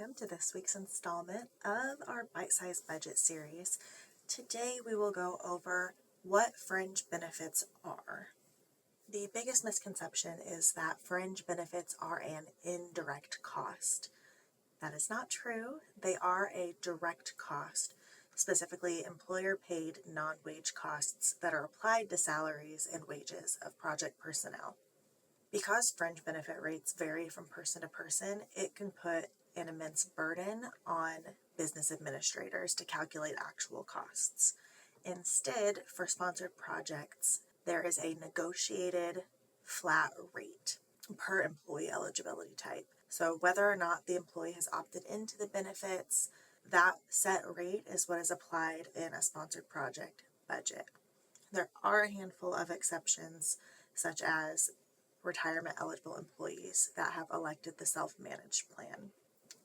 welcome to this week's installment of our bite-sized budget series. Today we will go over what fringe benefits are. The biggest misconception is that fringe benefits are an indirect cost. That is not true. They are a direct cost, specifically employer-paid non-wage costs that are applied to salaries and wages of project personnel. Because fringe benefit rates vary from person to person, it can put an immense burden on business administrators to calculate actual costs. Instead, for sponsored projects, there is a negotiated flat rate per employee eligibility type. So whether or not the employee has opted into the benefits, that set rate is what is applied in a sponsored project budget. There are a handful of exceptions, such as retirement eligible employees that have elected the self-managed plan.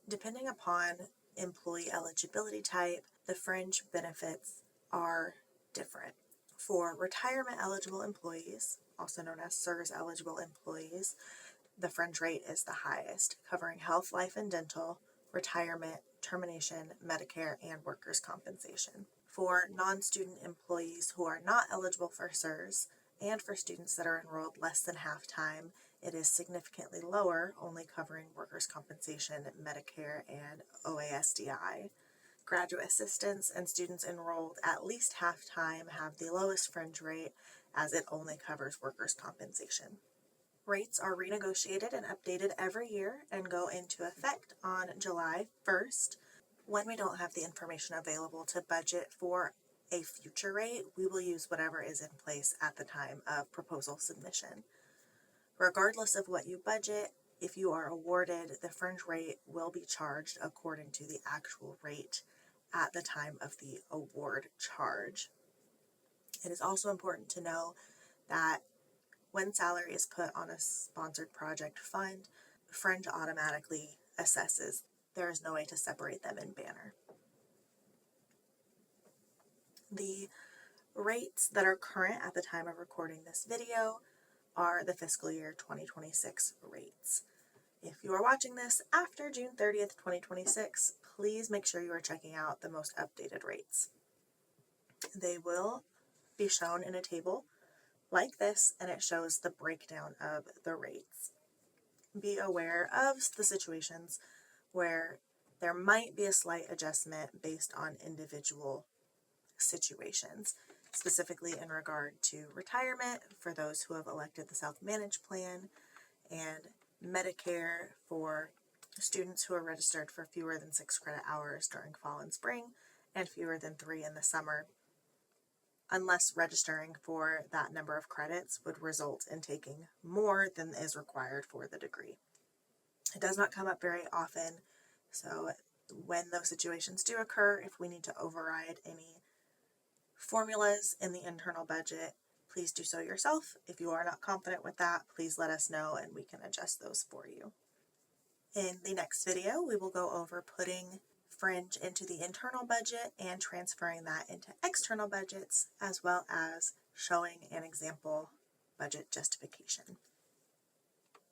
Depending upon employee eligibility type, the fringe benefits are different. For retirement eligible employees, also known as SERS eligible employees, the fringe rate is the highest, covering health, life, and dental, retirement, termination, Medicare, and workers' compensation. For non-student employees who are not eligible for SERS, and for students that are enrolled less than half-time, it is significantly lower, only covering workers' compensation, Medicare, and OASDI. Graduate assistants and students enrolled at least half-time have the lowest fringe rate, as it only covers workers' compensation. Rates are renegotiated and updated every year and go into effect on July 1st. When we don't have the information available to budget for a future rate, we will use whatever is in place at the time of proposal submission. Regardless of what you budget, if you are awarded, the fringe rate will be charged according to the actual rate at the time of the award charge. It is also important to know that when salary is put on a sponsored project fund, fringe automatically assesses. There is no way to separate them in banner. The rates that are current at the time of recording this video are the fiscal year 2026 rates. If you are watching this after June 30th, 2026, please make sure you are checking out the most updated rates. They will be shown in a table like this, and it shows the breakdown of the rates. Be aware of the situations where there might be a slight adjustment based on individual situations, specifically in regard to retirement for those who have elected the self-managed plan, and Medicare for students who are registered for fewer than 6 credit hours during fall and spring and fewer than 3 in the summer, unless registering for that number of credits would result in taking more than is required for the degree. It does not come up very often, so when those situations do occur, if we need to override any formulas in the internal budget, please do so yourself. If you are not confident with that, please let us know and we can adjust those for you. In the next video, we will go over putting fringe into the internal budget and transferring that into external budgets, as well as showing an example budget justification.